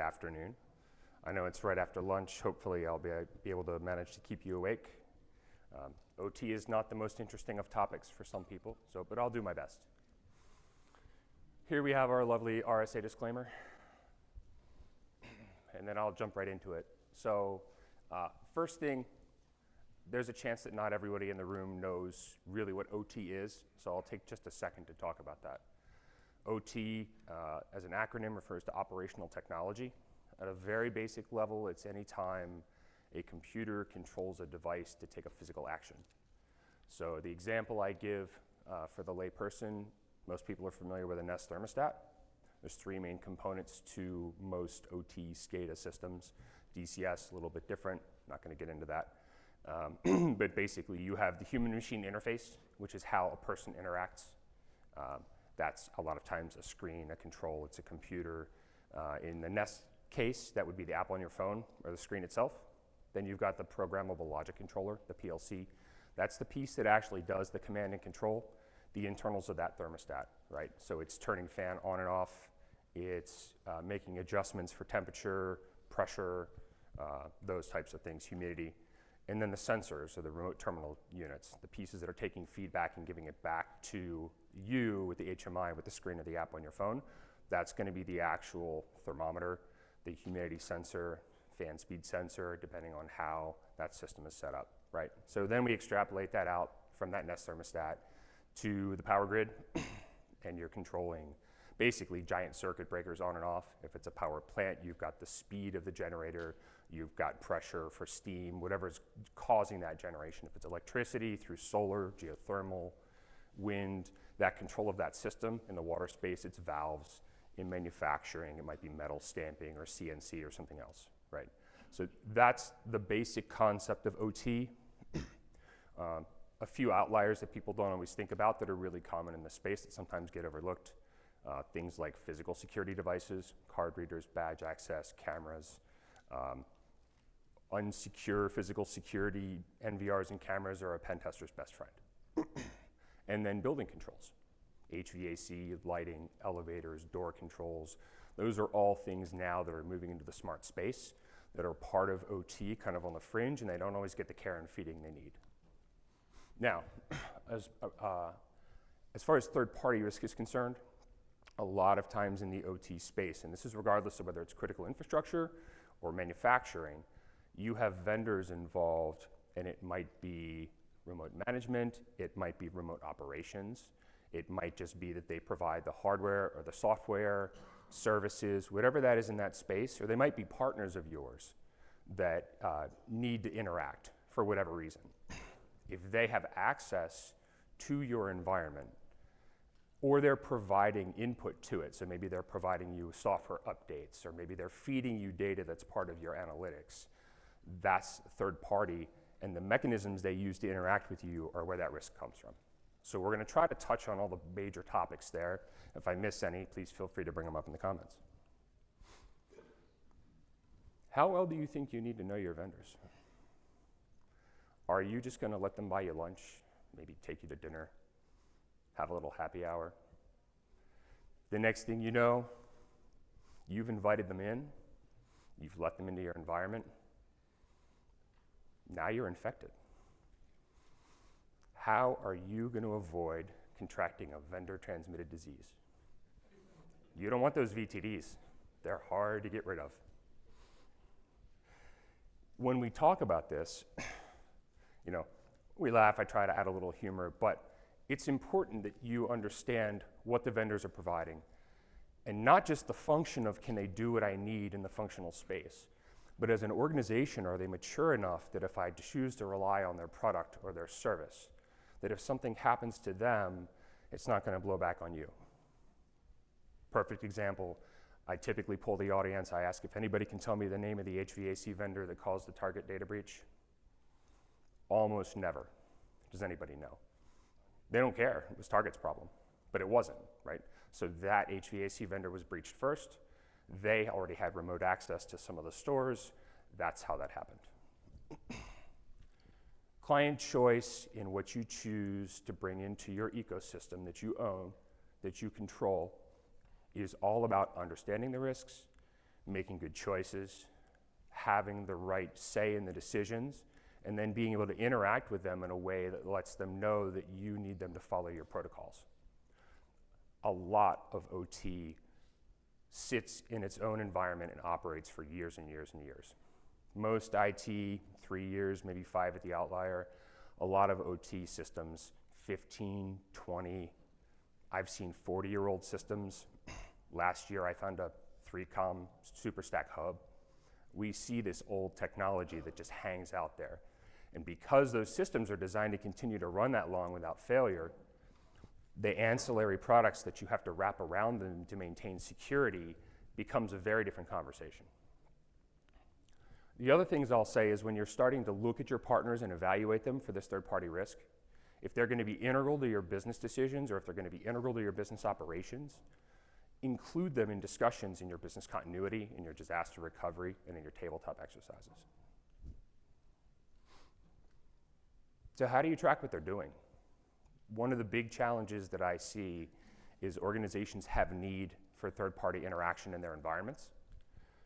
afternoon. I know it's right after lunch. Hopefully I'll be able to manage to keep you awake. OT is not the most interesting of topics for some people, but I'll do my best. Here we have our lovely RSA disclaimer, and then I'll jump right into it. So first thing, there's a chance that not everybody in the room knows really what OT is, so I'll take just a second to talk about that. OT, as an acronym, refers to operational technology. At a very basic level, it's any time a computer controls a device to take a physical action. So the example I give for the layperson, most people are familiar with a Nest thermostat. There's three main components to most OT SCADA systems. DCS, a little bit different, not going to get into that. But basically, you have the human-machine interface, which is how a person interacts. That's a lot of times a screen, a control, it's a computer. In the Nest case, that would be the app on your phone or the screen itself. Then you've got the programmable logic controller, the PLC. That's the piece that actually does the command and control, the internals of that thermostat, right? So it's turning fan on and off. It's making adjustments for temperature, pressure, those types of things, humidity. And then the sensors, or the remote terminal units, the pieces that are taking feedback and giving it back to you with the HMI, with the screen of the app on your phone. That's going to be the actual thermometer, the humidity sensor, fan speed sensor, depending on how that system is set up, right? So then we extrapolate that out from that Nest thermostat to the power grid, and you're controlling basically giant circuit breakers on and off. If it's a power plant, you've got the speed of the generator, you've got pressure for steam, whatever's causing that generation. If it's electricity through solar, geothermal, wind, that control of that system in the water space, it's valves. In manufacturing, it might be metal stamping or CNC or something else, right? So that's the basic concept of OT. A few outliers that people don't always think about that are really common in the space that sometimes get overlooked. Things like physical security devices, card readers, badge access, cameras. Unsecure physical security, NVRs and cameras are a pen tester's best friend. And then building controls, HVAC, lighting, elevators, door controls. Those are all things now that are moving into the smart space that are part of OT, kind of on the fringe, and they don't always get the care and feeding they need. Now, as far as third-party risk is concerned, a lot of times in the OT space, and this is regardless of whether it's critical infrastructure or manufacturing, you have vendors involved, and it might be remote management, it might be remote operations, it might just be that they provide the hardware or the software, services, whatever that is in that space, or they might be partners of yours that need to interact for whatever reason. If they have access to your environment, or they're providing input to it, so maybe they're providing you software updates, or maybe they're feeding you data that's part of your analytics, that's third party, and the mechanisms they use to interact with you are where that risk comes from. So we're going to try to touch on all the major topics there. If I miss any, please feel free to bring them up in the comments. How well do you think you need to know your vendors? Are you just going to let them buy you lunch, maybe take you to dinner, have a little happy hour? The next thing you know, you've invited them in, you've let them into your environment, now you're infected. How are you going to avoid contracting a vendor-transmitted disease? You don't want those VTDs. They're hard to get rid of. When we talk about this, we laugh, I try to add a little humor, but it's important that you understand what the vendors are providing, and not just the function of can they do what I need in the functional space, but as an organization, are they mature enough that if I choose to rely on their product or their service, that if something happens to them, it's not going to blow back on you. Perfect example, I typically poll the audience. I ask if anybody can tell me the name of the HVAC vendor that caused the Target data breach. Almost never. Does anybody know? They don't care. It was Target's problem, but it wasn't, right? So that HVAC vendor was breached first. They already had remote access to some of the stores. That's how that happened. Client choice in what you choose to bring into your ecosystem that you own, that you control, is all about understanding the risks, making good choices, having the right say in the decisions, and then being able to interact with them in a way that lets them know that you need them to follow your protocols. A lot of OT sits in its own environment and operates for years and years and years. Most IT, 3 years, maybe 5 at the outlier. A lot of OT systems, 15, 20. I've seen 40-year-old systems. Last year I found a 3-com SuperStack hub. We see this old technology that just hangs out there. And because those systems are designed to continue to run that long without failure, the ancillary products that you have to wrap around them to maintain security becomes a very different conversation. The other things I'll say is when you're starting to look at your partners and evaluate them for this third-party risk, if they're going to be integral to your business decisions or if they're going to be integral to your business operations, include them in discussions in your business continuity, in your disaster recovery, and in your tabletop exercises. So how do you track what they're doing? One of the big challenges that I see is organizations have need for third-party interaction in their environments,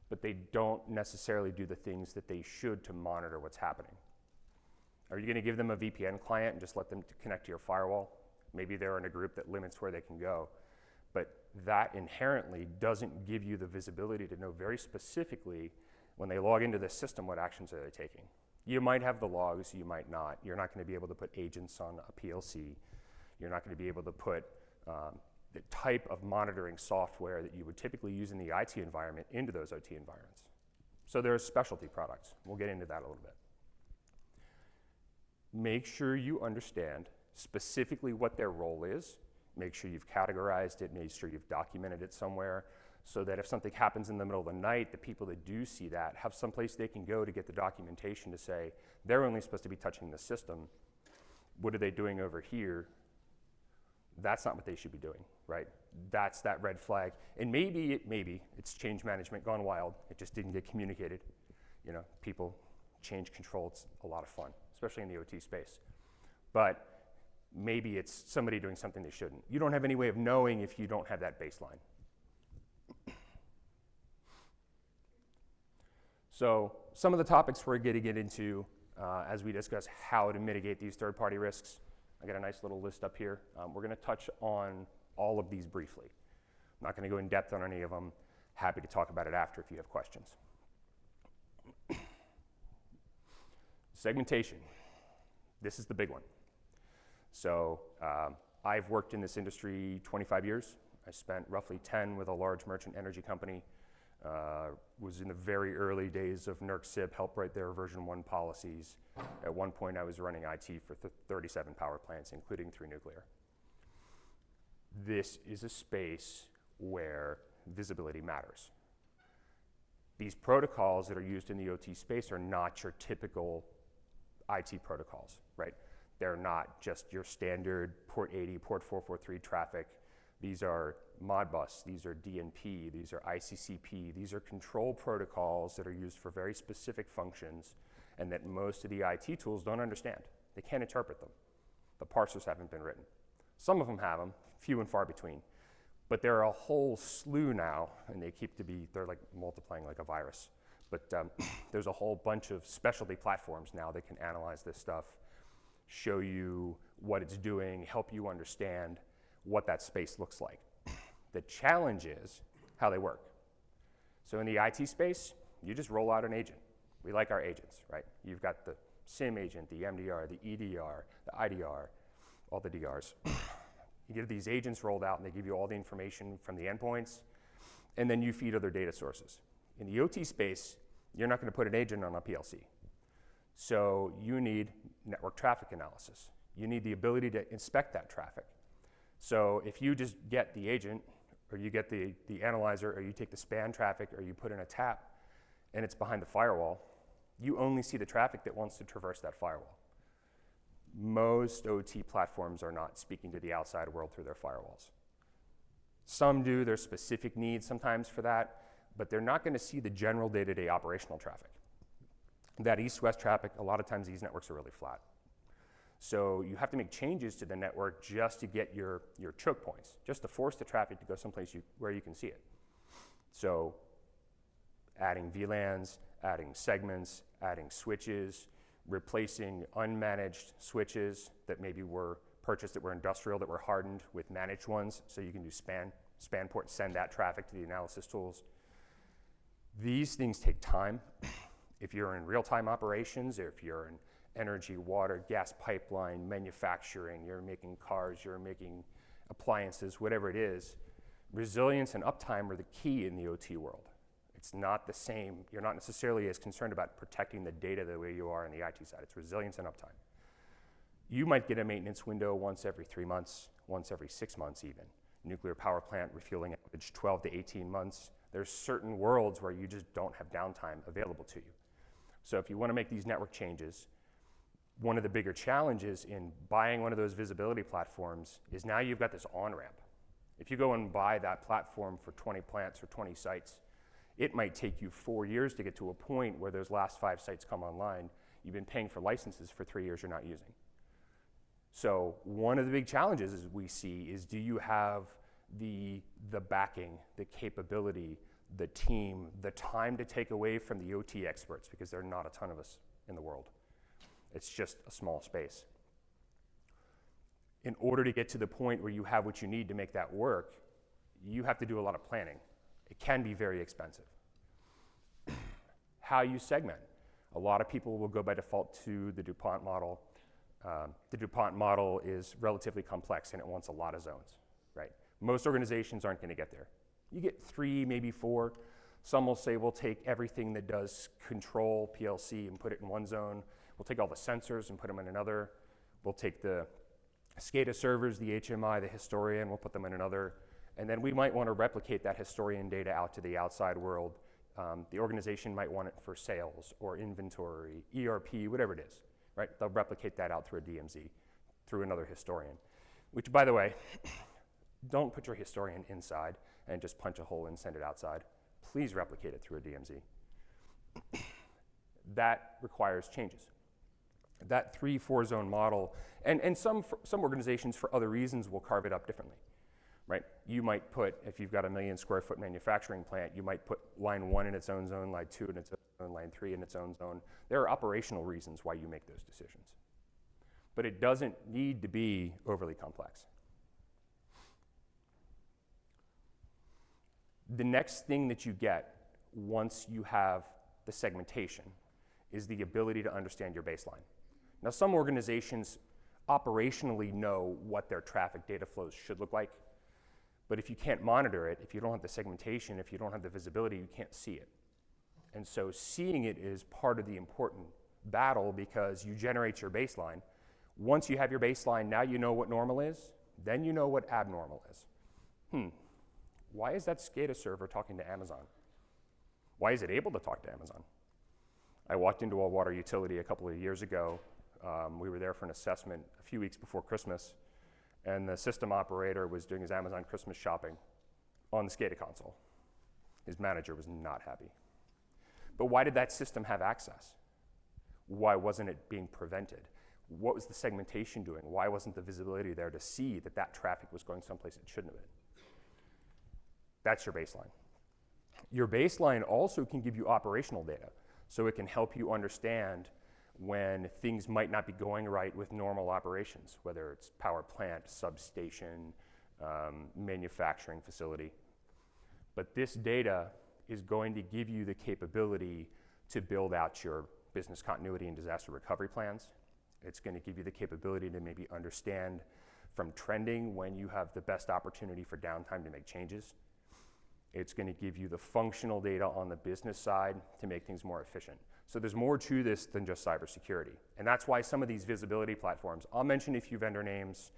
but they don't necessarily do the things that they should to monitor what's happening. Are you going to give them a VPN client and just let them connect to your firewall? Maybe they're in a group that limits where they can go, but that inherently doesn't give you the visibility to know very specifically when they log into the system what actions are they taking. You might have the logs, you might not. You're not going to be able to put agents on a PLC. You're not going to be able to put the type of monitoring software that you would typically use in the IT environment into those OT environments. So there are specialty products. We'll get into that a little bit. Make sure you understand specifically what their role is. Make sure you've categorized it, make sure you've documented it somewhere, so that if something happens in the middle of the night, the people that do see that have someplace they can go to get the documentation to say, they're only supposed to be touching the system. What are they doing over here? That's not what they should be doing, right? That's that red flag. And maybe it's change management gone wild. It just didn't get communicated. You know, people change control. It's a lot of fun, especially in the OT space. But maybe it's somebody doing something they shouldn't. You don't have any way of knowing if you don't have that baseline. So some of the topics we're going to get into as we discuss how to mitigate these third-party risks. I got a nice little list up here. We're going to touch on all of these briefly. I'm not going to go in depth on any of them. Happy to talk about it after if you have questions. Segmentation. This is the big one. So I've worked in this industry 25 years. I spent roughly 10 with a large merchant energy company. Was in the very early days of NERC-CIP, helped write their version 1 policies. At one point I was running IT for 37 power plants, including 3 nuclear. This is a space where visibility matters. These protocols that are used in the OT space are not your typical IT protocols, right? They're not just your standard port 80, port 443 traffic. These are Modbus, these are DNP, these are ICCP. These are control protocols that are used for very specific functions and that most of the IT tools don't understand. They can't interpret them. The parsers haven't been written. Some of them have them, few and far between. But there are a whole slew now, and they're like multiplying like a virus. But there's a whole bunch of specialty platforms now that can analyze this stuff, show you what it's doing, help you understand what that space looks like. The challenge is how they work. So in the IT space, you just roll out an agent. We like our agents, right? You've got the SIM agent, the MDR, the EDR, the IDR, all the DRs. You get these agents rolled out and they give you all the information from the endpoints, and then you feed other data sources. In the OT space, you're not going to put an agent on a PLC. So you need network traffic analysis. You need the ability to inspect that traffic. So if you just get the agent, or you get the analyzer, or you take the span traffic, or you put in a tap, and it's behind the firewall, you only see the traffic that wants to traverse that firewall. Most OT platforms are not speaking to the outside world through their firewalls. Some do, there's specific needs sometimes for that, but they're not going to see the general day-to-day operational traffic. That east-west traffic, a lot of times these networks are really flat. So you have to make changes to the network just to get your choke points, just to force the traffic to go someplace where you can see it. So adding VLANs, adding segments, adding switches, replacing unmanaged switches that maybe were purchased that were industrial, that were hardened with managed ones, so you can do span port, send that traffic to the analysis tools. These things take time. If you're in real-time operations, or if you're in energy, water, gas pipeline, manufacturing, you're making cars, you're making appliances, whatever it is, resilience and uptime are the key in the OT world. It's not the same. You're not necessarily as concerned about protecting the data the way you are on the IT side. It's resilience and uptime. You might get a maintenance window once every 3 months, once every 6 months even. Nuclear power plant refueling average 12 to 18 months. There's certain worlds where you just don't have downtime available to you. So if you want to make these network changes, one of the bigger challenges in buying one of those visibility platforms is now you've got this on-ramp. If you go and buy that platform for 20 plants or 20 sites, it might take you 4 years to get to a point where those last 5 sites come online. You've been paying for licenses for 3 years you're not using. So one of the big challenges is we see is, do you have the backing, the capability, the team, the time to take away from the OT experts, because there are not a ton of us in the world. It's just a small space. In order to get to the point where you have what you need to make that work, you have to do a lot of planning. It can be very expensive. How you segment. A lot of people will go by default to the DuPont model. The DuPont model is relatively complex and it wants a lot of zones, right? Most organizations aren't going to get there. You get 3, maybe 4. Some will say we'll take everything that does control PLC and put it in one zone. We'll take all the sensors and put them in another. We'll take the SCADA servers, the HMI, the historian, we'll put them in another. And then we might want to replicate that historian data out to the outside world. The organization might want it for sales or inventory, ERP, whatever it is, right? They'll replicate that out through a DMZ, through another historian. Which, by the way, don't put your historian inside and just punch a hole and send it outside. Please replicate it through a DMZ. That requires changes. That 3-4 zone model, and some organizations for other reasons will carve it up differently, right? You might put, if you've got a 1 million square foot manufacturing plant, you might put line 1 in its own zone, line 2 in its own zone, line 3 in its own zone. There are operational reasons why you make those decisions. But it doesn't need to be overly complex. The next thing that you get once you have the segmentation is the ability to understand your baseline. Now, some organizations operationally know what their traffic data flows should look like, but if you can't monitor it, if you don't have the segmentation, if you don't have the visibility, you can't see it. And so seeing it is part of the important battle, because you generate your baseline. Once you have your baseline, now you know what normal is, then you know what abnormal is. Why is that SCADA server talking to Amazon? Why is it able to talk to Amazon? I walked into a water utility a couple of years ago. We were there for an assessment a few weeks before Christmas, and the system operator was doing his Amazon Christmas shopping on the SCADA console. His manager was not happy. But why did that system have access? Why wasn't it being prevented? What was the segmentation doing? Why wasn't the visibility there to see that that traffic was going someplace it shouldn't have been? That's your baseline. Your baseline also can give you operational data, so it can help you understand when things might not be going right with normal operations, whether it's power plant, substation, manufacturing facility. But this data is going to give you the capability to build out your business continuity and disaster recovery plans. It's going to give you the capability to maybe understand from trending when you have the best opportunity for downtime to make changes. It's going to give you the functional data on the business side to make things more efficient. So there's more to this than just cybersecurity. And that's why some of these visibility platforms, I'll mention a few vendor names,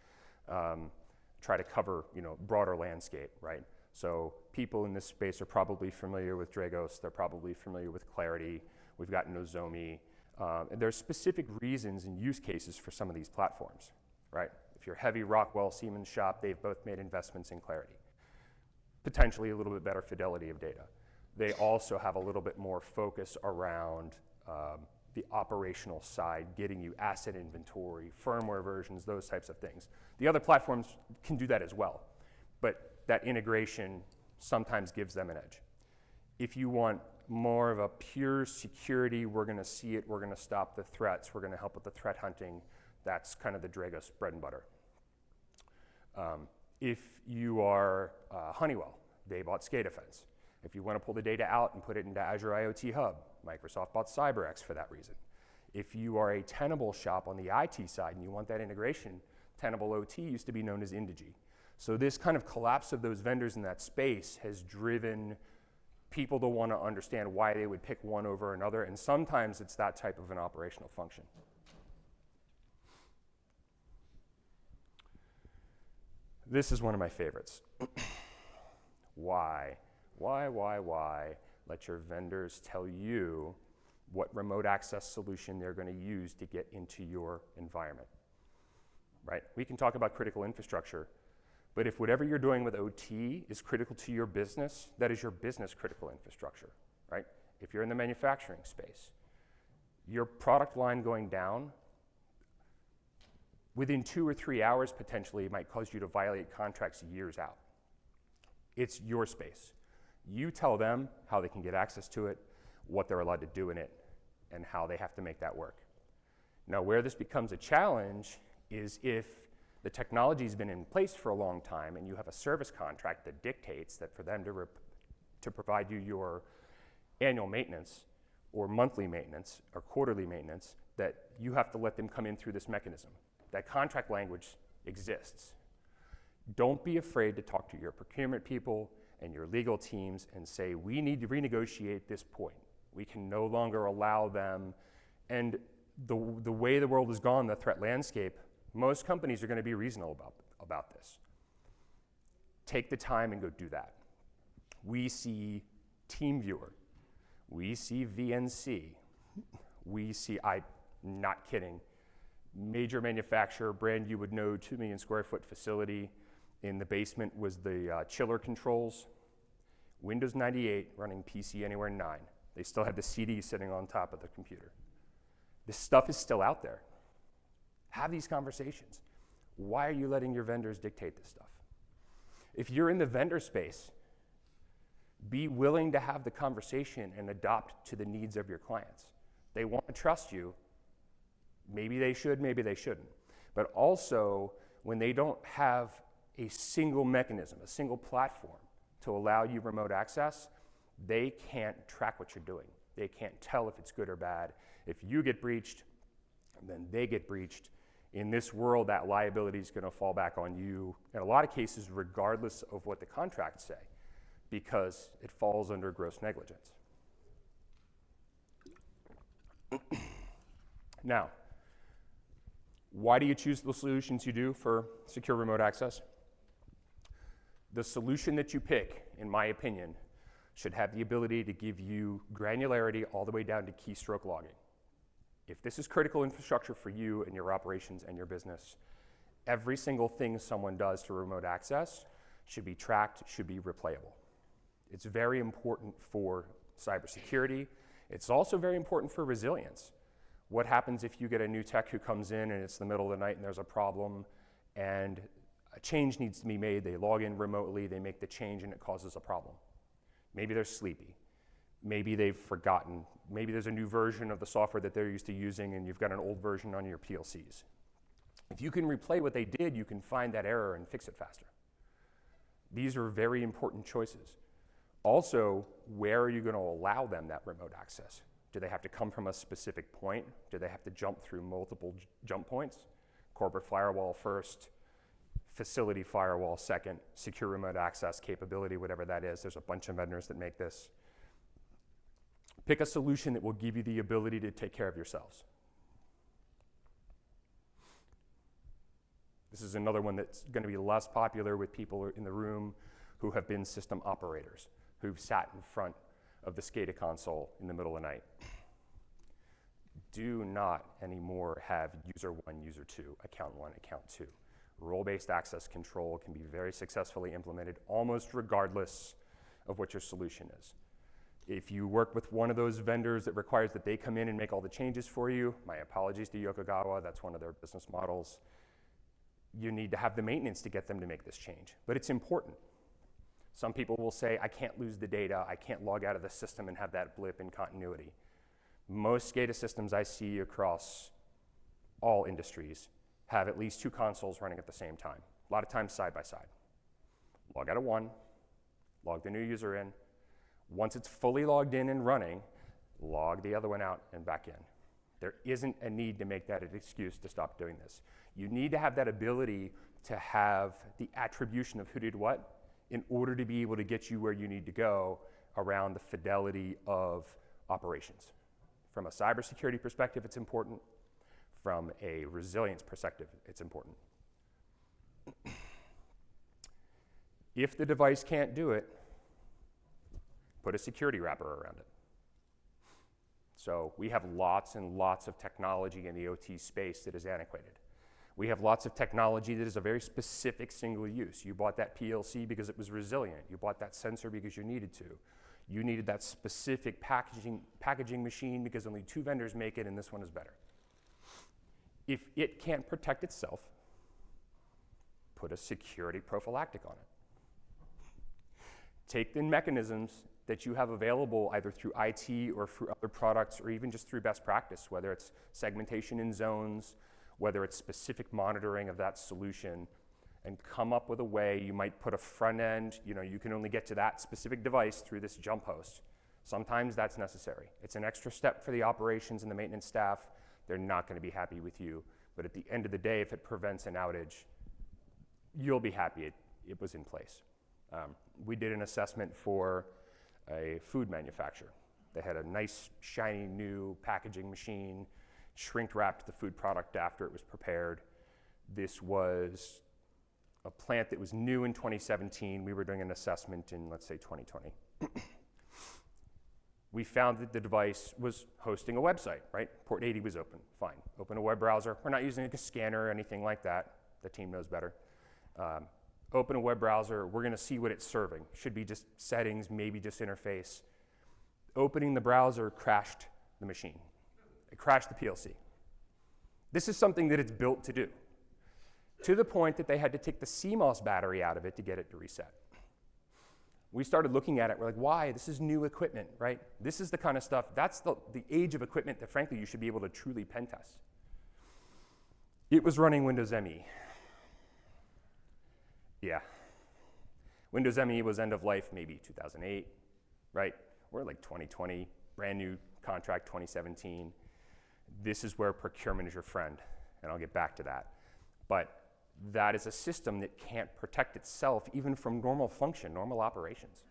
try to cover, broader landscape, right? So people in this space are probably familiar with Dragos. They're probably familiar with Clarity. We've got Nozomi. And there's specific reasons and use cases for some of these platforms, right? If you're heavy Rockwell, Siemens shop, they've both made investments in Clarity. Potentially a little bit better fidelity of data. They also have a little bit more focus around the operational side, getting you asset inventory, firmware versions, those types of things. The other platforms can do that as well, but that integration sometimes gives them an edge. If you want more of a pure security, we're going to see it, we're going to stop the threats, we're going to help with the threat hunting. That's kind of the Dragos bread and butter. If you are Honeywell, they bought SCADAfence. If you want to pull the data out and put it into Azure IoT Hub, Microsoft bought CyberX for that reason. If you are a Tenable shop on the IT side and you want that integration, Tenable OT used to be known as Indigi. So this kind of collapse of those vendors in that space has driven people to want to understand why they would pick one over another, and sometimes it's that type of an operational function. This is one of my favorites. Why? Why let your vendors tell you what remote access solution they're going to use to get into your environment, right? We can talk about critical infrastructure, but if whatever you're doing with OT is critical to your business, that is your business critical infrastructure, right? If you're in the manufacturing space, your product line going down, within 2 or 3 hours potentially might cause you to violate contracts years out. It's your space. You tell them how they can get access to it, what they're allowed to do in it, and how they have to make that work. Now, where this becomes a challenge is if the technology's been in place for a long time and you have a service contract that dictates that for them to provide you your annual maintenance or monthly maintenance or quarterly maintenance, that you have to let them come in through this mechanism. That contract language exists. Don't be afraid to talk to your procurement people and your legal teams and say, we need to renegotiate this point. We can no longer allow them. And the way the world has gone, the threat landscape, most companies are going to be reasonable about this. Take the time and go do that. We see TeamViewer. We see VNC. We see, I'm not kidding, major manufacturer, brand you would know, 2 million square foot facility. In the basement was the chiller controls. Windows 98 running PC Anywhere 9. They still had the CD sitting on top of the computer. This stuff is still out there. Have these conversations. Why are you letting your vendors dictate this stuff? If you're in the vendor space, be willing to have the conversation and adopt to the needs of your clients. They want to trust you. Maybe they should, maybe they shouldn't. But also, when they don't have a single mechanism, a single platform to allow you remote access, they can't track what you're doing. They can't tell if it's good or bad. If you get breached, then they get breached. In this world, that liability is going to fall back on you, in a lot of cases, regardless of what the contracts say, because it falls under gross negligence. Now, why do you choose the solutions you do for secure remote access? The solution that you pick, in my opinion, should have the ability to give you granularity all the way down to keystroke logging. If this is critical infrastructure for you and your operations and your business, every single thing someone does to remote access should be tracked, should be replayable. It's very important for cybersecurity. It's also very important for resilience. What happens if you get a new tech who comes in and it's the middle of the night and there's a problem and a change needs to be made, they log in remotely, they make the change and it causes a problem. Maybe they're sleepy. Maybe they've forgotten. Maybe there's a new version of the software that they're used to using and you've got an old version on your PLCs. If you can replay what they did, you can find that error and fix it faster. These are very important choices. Also, where are you going to allow them that remote access? Do they have to come from a specific point? Do they have to jump through multiple jump points? Corporate firewall first, facility firewall second, secure remote access capability, whatever that is. There's a bunch of vendors that make this. Pick a solution that will give you the ability to take care of yourselves. This is another one that's going to be less popular with people in the room who have been system operators, who've sat in front of the SCADA console in the middle of the night. Do not anymore have user 1, user 2, account 1, account 2. Role-based access control can be very successfully implemented almost regardless of what your solution is. If you work with one of those vendors that requires that they come in and make all the changes for you, my apologies to Yokogawa, that's one of their business models. You need to have the maintenance to get them to make this change, but it's important. Some people will say, I can't lose the data, I can't log out of the system and have that blip in continuity. Most SCADA systems I see across all industries have at least 2 consoles running at the same time, a lot of times side by side. Log out of one, log the new user in. Once it's fully logged in and running, log the other one out and back in. There isn't a need to make that an excuse to stop doing this. You need to have that ability to have the attribution of who did what in order to be able to get you where you need to go around the fidelity of operations. From a cybersecurity perspective, it's important. From a resilience perspective, it's important. If the device can't do it, put a security wrapper around it. So we have lots and lots of technology in the OT space that is antiquated. We have lots of technology that is a very specific single use. You bought that PLC because it was resilient. You bought that sensor because you needed to. You needed that specific packaging machine because only 2 vendors make it and this one is better. If it can't protect itself, put a security prophylactic on it. Take the mechanisms that you have available either through IT or through other products or even just through best practice, whether it's segmentation in zones, whether it's specific monitoring of that solution, and come up with a way. You might put a front end, you can only get to that specific device through this jump host. Sometimes that's necessary. It's an extra step for the operations and the maintenance staff. They're not going to be happy with you. But at the end of the day, if it prevents an outage, you'll be happy it was in place. We did an assessment for a food manufacturer. They had a nice, shiny, new packaging machine, shrink wrapped the food product after it was prepared. This was a plant that was new in 2017. We were doing an assessment in, let's say, 2020. We found that the device was hosting a website, right? Port 80 was open, fine. Open a web browser. We're not using a scanner or anything like that. The team knows better. Open a web browser. We're going to see what it's serving. Should be just settings, maybe just interface. Opening the browser crashed the machine. It crashed the PLC. This is something that it's built to do, to the point that they had to take the CMOS battery out of it to get it to reset. We started looking at it, we're like, why? This is new equipment, right? This is the kind of stuff, that's the age of equipment that frankly you should be able to truly pen test. It was running Windows ME. Yeah. Windows ME was end of life maybe 2008, right? We're like 2020, brand new contract 2017. This is where procurement is your friend, and I'll get back to that. But that is a system that can't protect itself even from normal function, normal operations.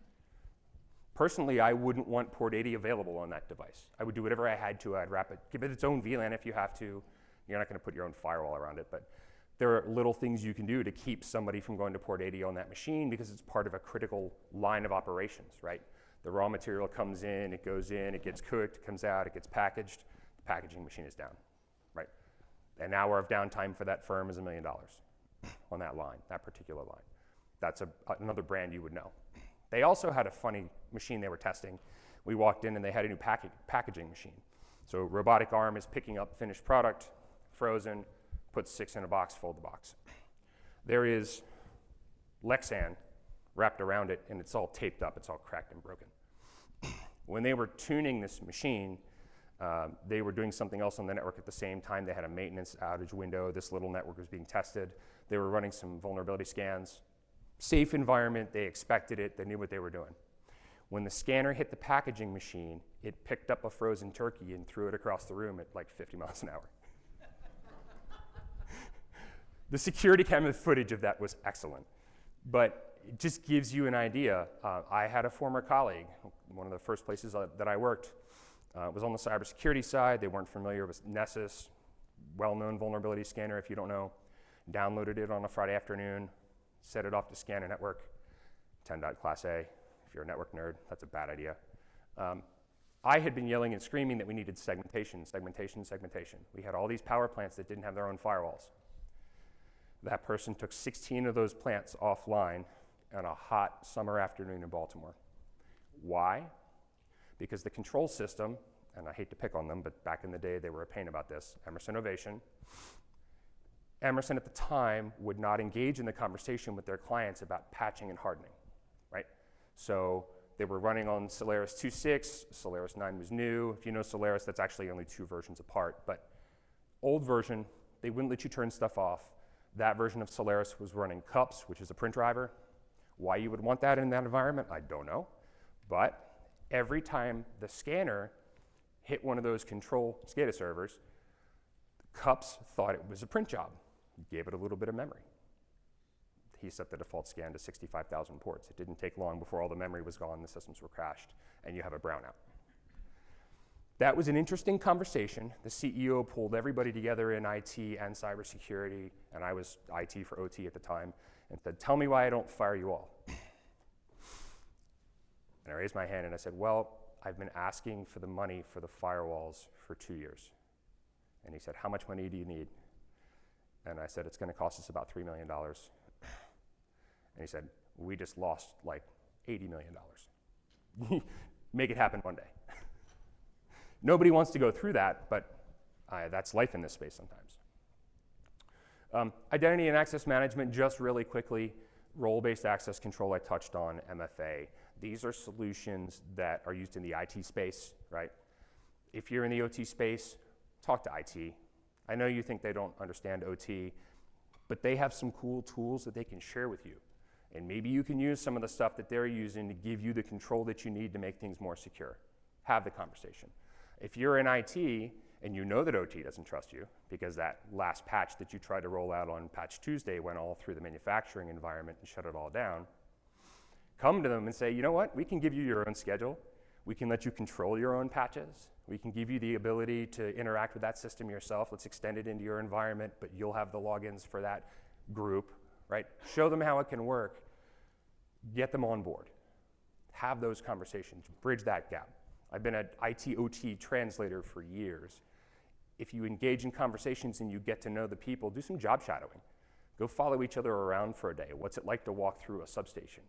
Personally, I wouldn't want Port 80 available on that device. I would do whatever I had to. I'd wrap it, give it its own VLAN if you have to. You're not going to put your own firewall around it, but there are little things you can do to keep somebody from going to Port 80 on that machine because it's part of a critical line of operations, right? The raw material comes in, it goes in, it gets cooked, it comes out, it gets packaged, the packaging machine is down, right? An hour of downtime for that firm is $1 million on that line, that particular line. That's another brand you would know. They also had a funny machine they were testing. We walked in and they had a new packaging machine. So robotic arm is picking up finished product, frozen, put 6 in a box, fold the box. There is Lexan wrapped around it and it's all taped up, it's all cracked and broken. When they were tuning this machine, they were doing something else on the network at the same time. They had a maintenance outage window. This little network was being tested. They were running some vulnerability scans. Safe environment, they expected it, they knew what they were doing. When the scanner hit the packaging machine, it picked up a frozen turkey and threw it across the room at like 50 miles an hour. The security camera footage of that was excellent, but it just gives you an idea. I had a former colleague, one of the first places that I worked, was on the cybersecurity side. They weren't familiar with Nessus, well-known vulnerability scanner if you don't know. Downloaded it on a Friday afternoon, set it off to scan a network, 10.class A. If you're a network nerd, that's a bad idea. I had been yelling and screaming that we needed segmentation, segmentation, segmentation. We had all these power plants that didn't have their own firewalls. That person took 16 of those plants offline on a hot summer afternoon in Baltimore. Why? Because the control system, and I hate to pick on them, but back in the day they were a pain about this, Emerson Ovation. Emerson at the time would not engage in the conversation with their clients about patching and hardening, right? So they were running on Solaris 2.6, Solaris 9 was new. If you know Solaris, that's actually only 2 versions apart. But old version, they wouldn't let you turn stuff off. That version of Solaris was running CUPS, which is a print driver. Why you would want that in that environment, I don't know. But every time the scanner hit one of those control SCADA servers, CUPS thought it was a print job, gave it a little bit of memory. He set the default scan to 65,000 ports. It didn't take long before all the memory was gone, the systems were crashed, and you have a brownout. That was an interesting conversation. The CEO pulled everybody together in IT and cybersecurity, and I was IT for OT at the time, and said, tell me why I don't fire you all. And I raised my hand and I said, well, I've been asking for the money for the firewalls for 2 years. And he said, how much money do you need? And I said, it's going to cost us about $3 million. And he said, we just lost like $80 million. Make it happen one day. Nobody wants to go through that, but that's life in this space sometimes. Identity and access management, just really quickly, role-based access control I touched on, MFA. These are solutions that are used in the IT space, right? If you're in the OT space, talk to IT. I know you think they don't understand OT, but they have some cool tools that they can share with you. And maybe you can use some of the stuff that they're using to give you the control that you need to make things more secure. Have the conversation. If you're in IT and you know that OT doesn't trust you because that last patch that you tried to roll out on Patch Tuesday went all through the manufacturing environment and shut it all down, come to them and say, you know what, we can give you your own schedule. We can let you control your own patches. We can give you the ability to interact with that system yourself. Let's extend it into your environment, but you'll have the logins for that group, right? Show them how it can work. Get them on board. Have those conversations. Bridge that gap. I've been an IT/OT translator for years. If you engage in conversations and you get to know the people, do some job shadowing. Go follow each other around for a day. What's it like to walk through a substation?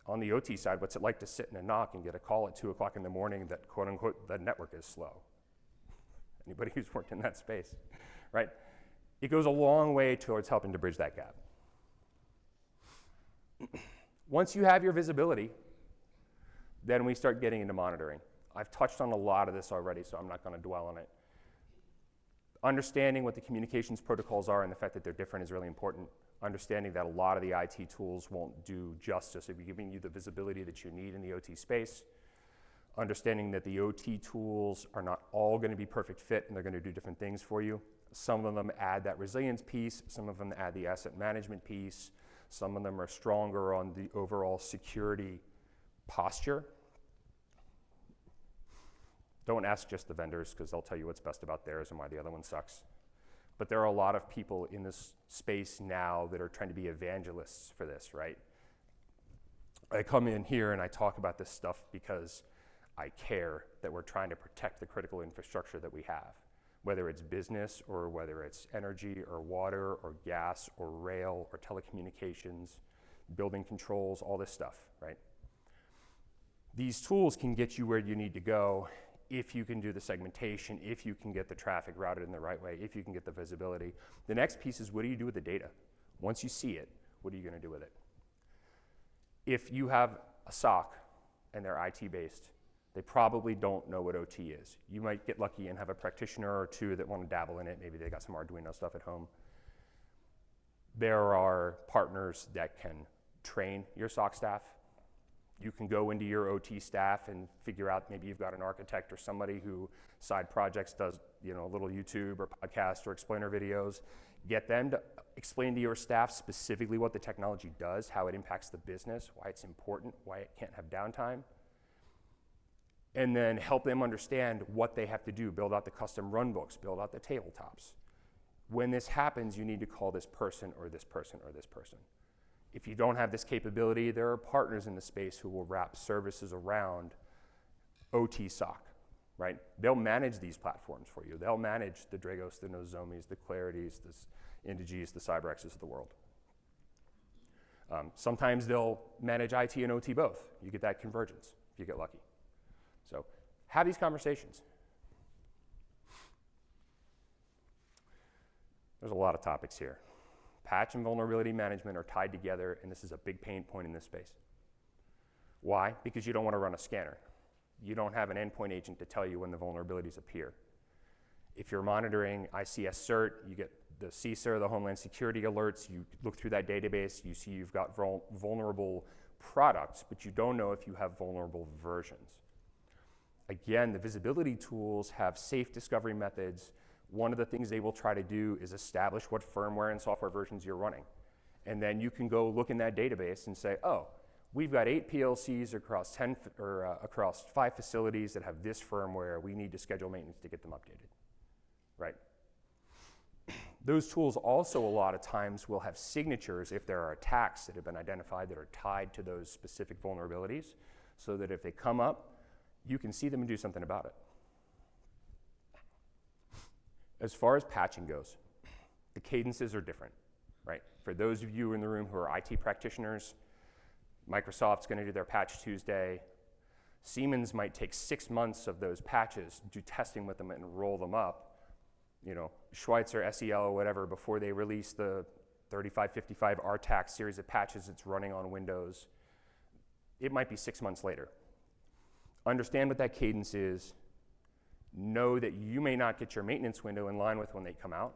On the OT side, what's it like to sit in a knock and get a call at 2 o'clock in the morning that, quote unquote, the network is slow? Anybody who's worked in that space, right? It goes a long way towards helping to bridge that gap. Once you have your visibility, then we start getting into monitoring. I've touched on a lot of this already, so I'm not going to dwell on it. Understanding what the communications protocols are and the fact that they're different is really important. Understanding that a lot of the IT tools won't do justice of giving you the visibility that you need in the OT space. Understanding that the OT tools are not all going to be perfect fit and they're going to do different things for you. Some of them add that resilience piece, some of them add the asset management piece, some of them are stronger on the overall security posture. Don't ask just the vendors because they'll tell you what's best about theirs and why the other one sucks. But there are a lot of people in this space now that are trying to be evangelists for this, right? I come in here and I talk about this stuff because I care that we're trying to protect the critical infrastructure that we have, whether it's business or whether it's energy or water or gas or rail or telecommunications, building controls, all this stuff, right? These tools can get you where you need to go if you can do the segmentation, if you can get the traffic routed in the right way, if you can get the visibility. The next piece is, what do you do with the data? Once you see it, what are you going to do with it? If you have a SOC and they're IT-based, they probably don't know what OT is. You might get lucky and have a practitioner or two that want to dabble in it. Maybe they got some Arduino stuff at home. There are partners that can train your SOC staff. You can go into your OT staff and figure out, maybe you've got an architect or somebody who side projects does, a little YouTube or podcast or explainer videos. Get them to explain to your staff specifically what the technology does, how it impacts the business, why it's important, why it can't have downtime. And then help them understand what they have to do, build out the custom run books, build out the tabletops. When this happens, you need to call this person or this person or this person. If you don't have this capability, there are partners in the space who will wrap services around OT SOC, right? They'll manage these platforms for you. They'll manage the Dragos, the Nozomis, the Clarities, the Indegis, the Cyberxes of the world. Sometimes they'll manage IT and OT both. You get that convergence if you get lucky. So have these conversations. There's a lot of topics here. Patch and vulnerability management are tied together, and this is a big pain point in this space. Why? Because you don't want to run a scanner. You don't have an endpoint agent to tell you when the vulnerabilities appear. If you're monitoring ICS CERT, you get the CSER, the Homeland Security alerts, you look through that database, you see you've got vulnerable products, but you don't know if you have vulnerable versions. Again, the visibility tools have safe discovery methods. One of the things they will try to do is establish what firmware and software versions you're running. And then you can go look in that database and say, oh, we've got 8 PLCs across 5 facilities that have this firmware. We need to schedule maintenance to get them updated, right? Those tools also a lot of times will have signatures if there are attacks that have been identified that are tied to those specific vulnerabilities, so that if they come up, you can see them and do something about it. As far as patching goes, the cadences are different, right? For those of you in the room who are IT practitioners, Microsoft's going to do their Patch Tuesday. Siemens might take 6 months of those patches, do testing with them and roll them up. You know, Schweitzer, SEL, or whatever, before they release the 3555 RTAC series of patches it's running on Windows, it might be 6 months later. Understand what that cadence is. Know that you may not get your maintenance window in line with when they come out.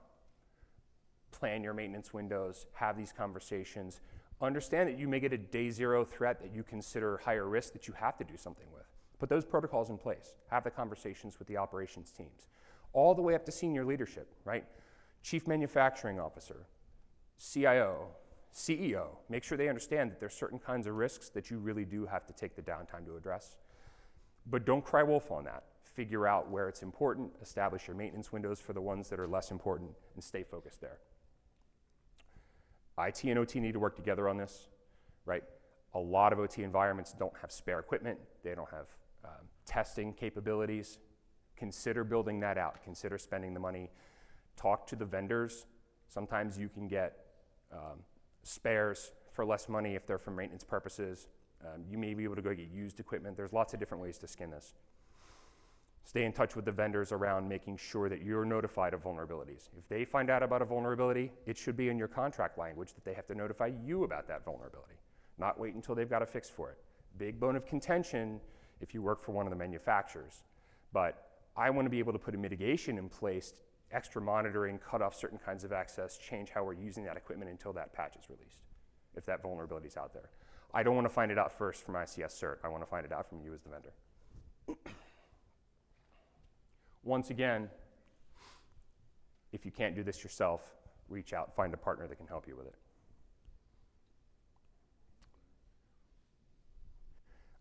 Plan your maintenance windows, have these conversations. Understand that you may get a day 0 threat that you consider higher risk that you have to do something with. Put those protocols in place. Have the conversations with the operations teams. All the way up to senior leadership, right? Chief Manufacturing Officer, CIO, CEO. Make sure they understand that there's certain kinds of risks that you really do have to take the downtime to address. But don't cry wolf on that. Figure out where it's important, establish your maintenance windows for the ones that are less important, and stay focused there. IT and OT need to work together on this, right? A lot of OT environments don't have spare equipment. They don't have testing capabilities. Consider building that out. Consider spending the money. Talk to the vendors. Sometimes you can get spares for less money if they're for maintenance purposes. You may be able to go get used equipment. There's lots of different ways to skin this. Stay in touch with the vendors around making sure that you're notified of vulnerabilities. If they find out about a vulnerability, it should be in your contract language that they have to notify you about that vulnerability, not wait until they've got a fix for it. Big bone of contention if you work for one of the manufacturers. But I want to be able to put a mitigation in place, extra monitoring, cut off certain kinds of access, change how we're using that equipment until that patch is released, if that vulnerability is out there. I don't want to find it out first from ICS CERT. I want to find it out from you as the vendor. Once again, if you can't do this yourself, reach out, find a partner that can help you with it.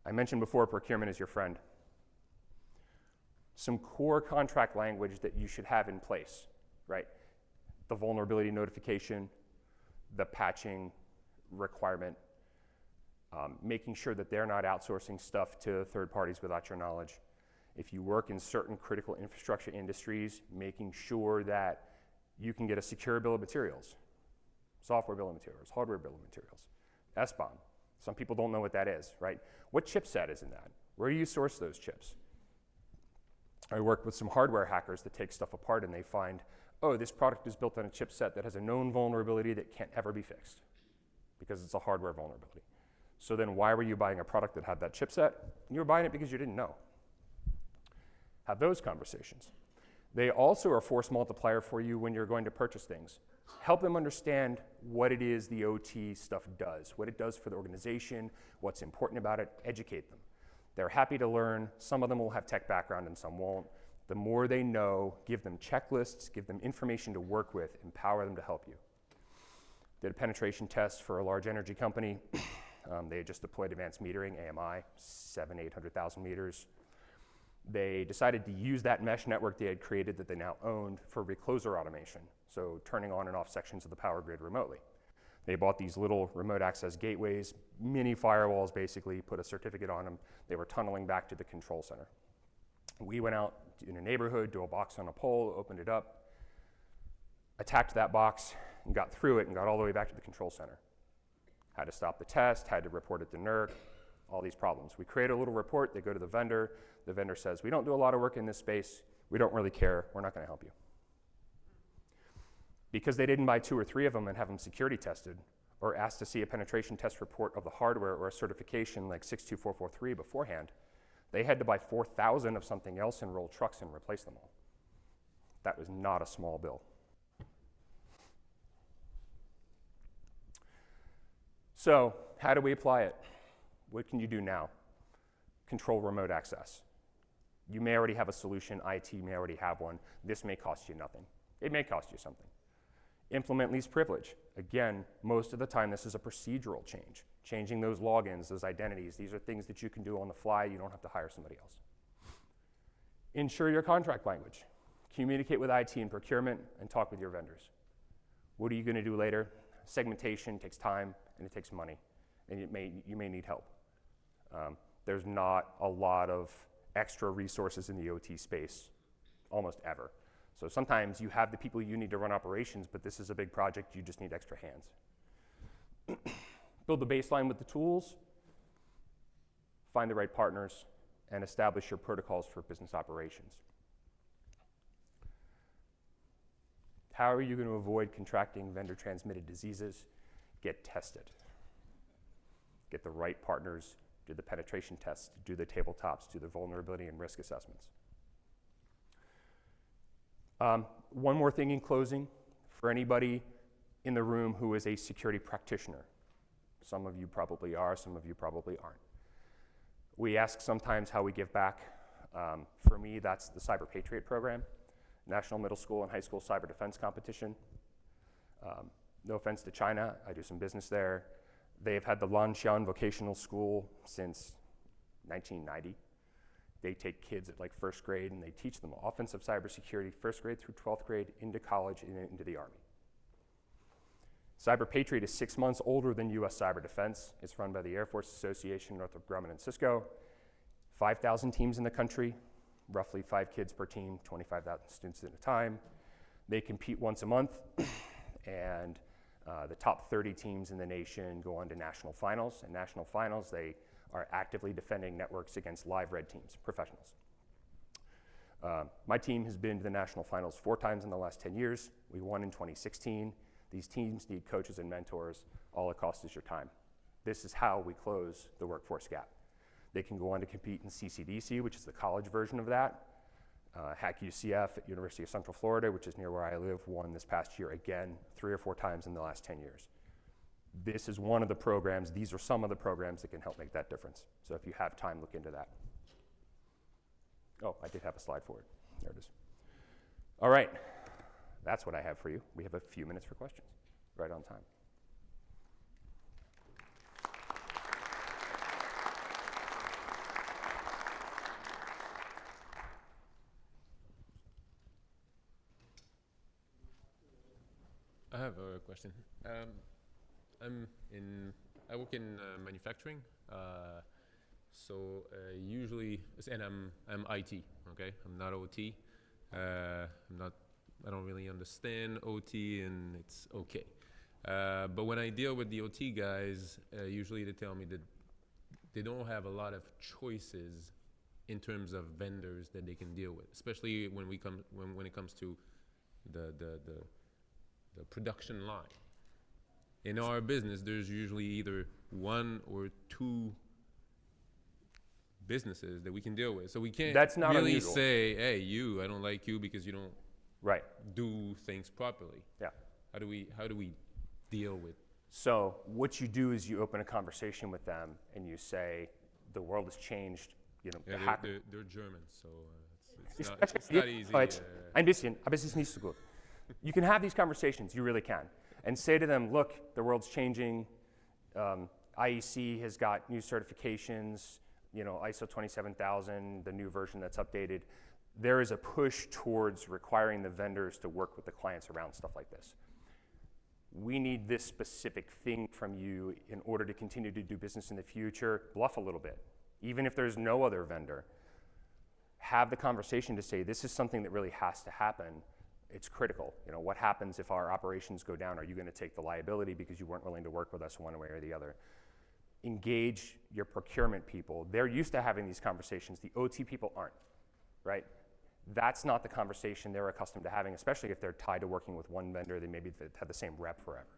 I mentioned before, procurement is your friend. Some core contract language that you should have in place, right? The vulnerability notification, the patching requirement, making sure that they're not outsourcing stuff to third parties without your knowledge. If you work in certain critical infrastructure industries, making sure that you can get a secure bill of materials, software bill of materials, hardware bill of materials, SBOM. Some people don't know what that is, right? What chipset is in that? Where do you source those chips? I worked with some hardware hackers that take stuff apart and they find, oh, this product is built on a chipset that has a known vulnerability that can't ever be fixed because it's a hardware vulnerability. So then why were you buying a product that had that chipset? You were buying it because you didn't know. Have those conversations. They also are a force multiplier for you when you're going to purchase things. Help them understand what it is the OT stuff does, what it does for the organization, what's important about it, educate them. They're happy to learn. Some of them will have tech background and some won't. The more they know, give them checklists, give them information to work with, empower them to help you. Did a penetration test for a large energy company. They had just deployed advanced metering, AMI, 800,000 meters. They decided to use that mesh network they had created that they now owned for recloser automation, so turning on and off sections of the power grid remotely. They bought these little remote access gateways, mini firewalls basically, put a certificate on them. They were tunneling back to the control center. We went out in a neighborhood, do a box on a pole, opened it up, attacked that box, and got through it and got all the way back to the control center. Had to stop the test, had to report it to NERC, all these problems. We create a little report, they go to the vendor says, we don't do a lot of work in this space, we don't really care, we're not gonna help you. Because they didn't buy 2 or 3 of them and have them security tested, or asked to see a penetration test report of the hardware or a certification like 62443 beforehand, they had to buy 4,000 of something else and roll trucks and replace them all. That was not a small bill. So how do we apply it? What can you do now? Control remote access. You may already have a solution, IT may already have one. This may cost you nothing. It may cost you something. Implement least privilege. Again, most of the time this is a procedural change. Changing those logins, those identities, these are things that you can do on the fly. You don't have to hire somebody else. Ensure your contract language. Communicate with IT and procurement and talk with your vendors. What are you going to do later? Segmentation takes time and it takes money, and you may need help. There's not a lot of extra resources in the OT space, almost ever. So sometimes you have the people you need to run operations, but this is a big project, you just need extra hands. Build the baseline with the tools, find the right partners, and establish your protocols for business operations. How are you going to avoid contracting vendor-transmitted diseases? Get tested. Get the right partners, do the penetration tests, do the tabletops, do the vulnerability and risk assessments. One more thing in closing, for anybody in the room who is a security practitioner. Some of you probably are, some of you probably aren't. We ask sometimes how we give back. For me, that's the Cyber Patriot program, National Middle School and High School Cyber Defense Competition. No offense to China, I do some business there. They've had the Lanxian Vocational School since 1990. They take kids at like first grade and they teach them offensive cybersecurity, first grade through 12th grade, into college and into the Army. Cyber Patriot is 6 months older than US Cyber Defense. It's run by the Air Force Association, Northrop Grumman and Cisco. 5,000 teams in the country, roughly 5 kids per team, 25,000 students at a time. They compete once a month, and the top 30 teams in the nation go on to national finals. And national finals, they are actively defending networks against live red teams, professionals. My team has been to the national finals 4 times in the last 10 years. We won in 2016. These teams need coaches and mentors. All it costs is your time. This is how we close the workforce gap. They can go on to compete in CCDC, which is the college version of that. Hack UCF at University of Central Florida, which is near where I live, won this past year again 3 or 4 times in the last 10 years. This is one of the programs, these are some of the programs that can help make that difference. So if you have time, look into that. Oh, I did have a slide for it. There it is. All right, that's what I have for you. We have a few minutes for questions, right on time. I have a question. I work in manufacturing, so usually, and I'm IT. Okay, I'm not OT. I don't really understand OT, and it's okay. But when I deal with the OT guys, usually they tell me that they don't have a lot of choices in terms of vendors that they can deal with, especially when it comes to the production line. In our business, there's usually either 1 or 2 businesses that we can deal with. So we can't really unusual. say, hey, I don't like you because you don't do things properly. Yeah. How do we deal with? So what you do is you open a conversation with them and you say, the world has changed. You know, Yeah, they're German, so it's not easy. Ein bisschen, aber es ist nicht so gut. You can have these conversations, you really can, and say to them, look, the world's changing. IEC has got new certifications, ISO 27000, the new version that's updated. There is a push towards requiring the vendors to work with the clients around stuff like this. We need this specific thing from you in order to continue to do business in the future. Bluff a little bit. Even if there's no other vendor, have the conversation to say, this is something that really has to happen. It's critical. What happens if our operations go down? Are you going to take the liability because you weren't willing to work with us one way or the other? Engage your procurement people. They're used to having these conversations. The OT people aren't, right? That's not the conversation they're accustomed to having, especially if they're tied to working with one vendor. They maybe had the same rep forever.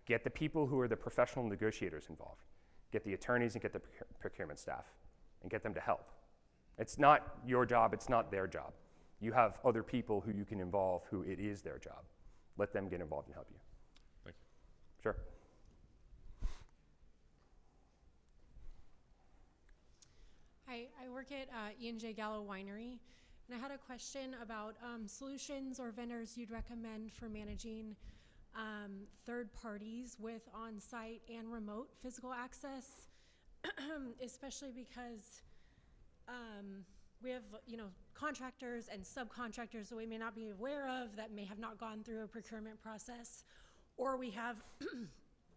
Get the people who are the professional negotiators involved. Get the attorneys and get the procurement staff and get them to help. It's not your job, it's not their job. You have other people who you can involve who it is their job. Let them get involved and help you. Thank you. Sure. Hi, I work at Ian J. Gallo Winery, and I had a question about solutions or vendors you'd recommend for managing third parties with on-site and remote physical access, especially because we have, contractors and subcontractors that we may not be aware of that may have not gone through a procurement process, or we have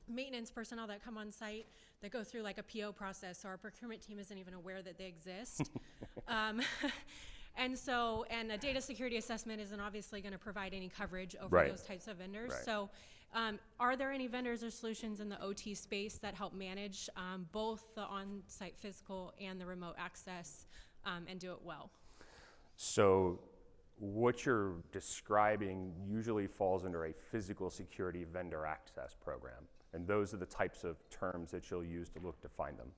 maintenance personnel that come on site that go through like a PO process, so our procurement team isn't even aware that they exist. And a data security assessment isn't obviously going to provide any coverage over Right. those types of vendors. Right. So are there any vendors or solutions in the OT space that help manage both the on-site physical and the remote access and do it well? So what you're describing usually falls under a physical security vendor access program. And those are the types of terms that you'll use to look to find them.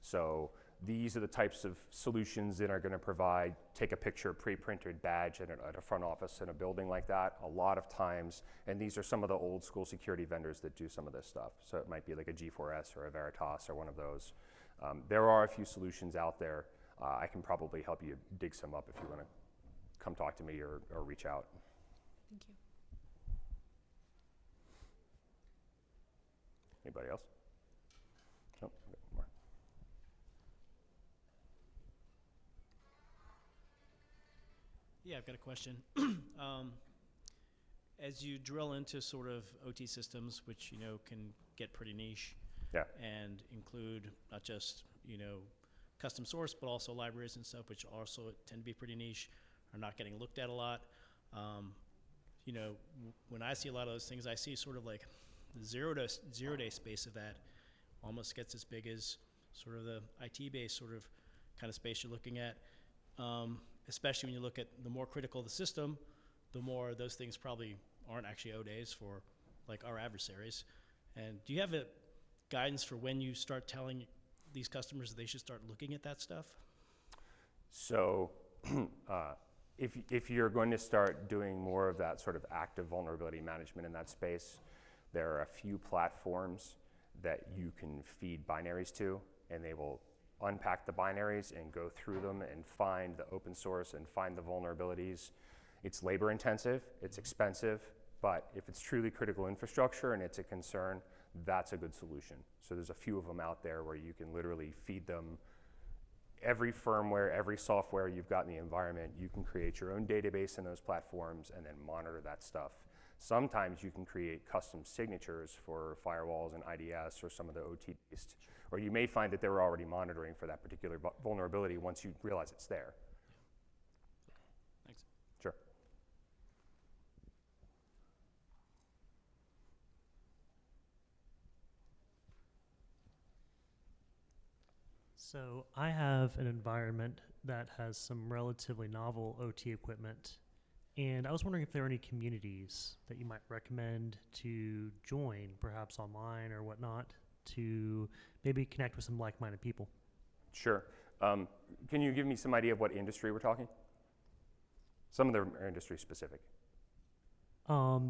So these are the types of solutions that are going to provide, take a picture, pre-printed badge at a front office in a building like that a lot of times. And these are some of the old school security vendors that do some of this stuff. So it might be like a G4S or a Veritas or one of those. There are a few solutions out there. I can probably help you dig some up if you want to come talk to me or reach out. Thank you. Anybody else? Nope. Okay, more. Yeah, I've got a question. As you drill into sort of OT systems, which can get pretty niche, Yeah. and include not just custom source, but also libraries and stuff, which also tend to be pretty niche, are not getting looked at a lot. When I see a lot of those things, I see sort of like the zero day space of that almost gets as big as sort of the IT based sort of kind of space you're looking at. Especially when you look at the more critical the system, the more those things probably aren't actually O days for like our adversaries. And do you have a guidance for when you start telling these customers that they should start looking at that stuff? So if you're going to start doing more of that sort of active vulnerability management in that space, there are a few platforms that you can feed binaries to, and they will unpack the binaries and go through them and find the open source and find the vulnerabilities. It's labor intensive, it's expensive, but if it's truly critical infrastructure and it's a concern, that's a good solution. So there's a few of them out there where you can literally feed them every firmware, every software you've got in the environment. You can create your own database in those platforms and then monitor that stuff. Sometimes you can create custom signatures for firewalls and IDS or some of the OT-based, or you may find that they're already monitoring for that particular vulnerability once you realize it's there. Thanks. Sure. So I have an environment that has some relatively novel OT equipment, and I was wondering if there are any communities that you might recommend to join, perhaps online or whatnot, to maybe connect with some like-minded people. Sure. Can you give me some idea of what industry we're talking? Some of them are industry specific.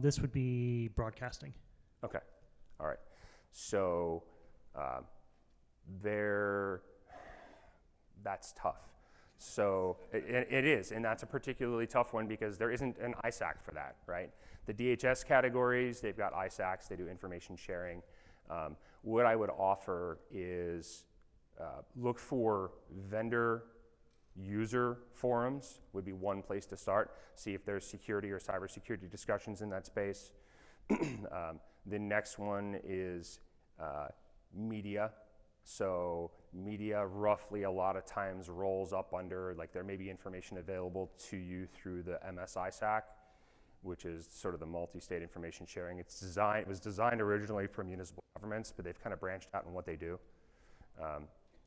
This would be broadcasting. Okay. All right. So that's tough. So it is, and that's a particularly tough one because there isn't an ISAC for that, right? The DHS categories, they've got ISACs, they do information sharing. What I would offer is look for vendor user forums would be one place to start. See if there's security or cybersecurity discussions in that space. The next one is media. So media roughly a lot of times rolls up under, like there may be information available to you through the MS-ISAC, which is sort of the multi-state information sharing. It was designed originally for municipal governments, but they've kind of branched out in what they do.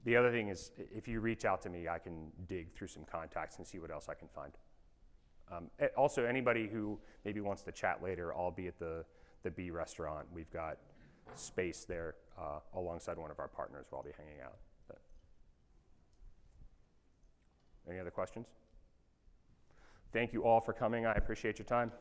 The other thing is, if you reach out to me, I can dig through some contacts and see what else I can find. Also, anybody who maybe wants to chat later, I'll be at the B restaurant. We've got space there alongside one of our partners where I'll be hanging out. But any other questions? Thank you all for coming. I appreciate your time.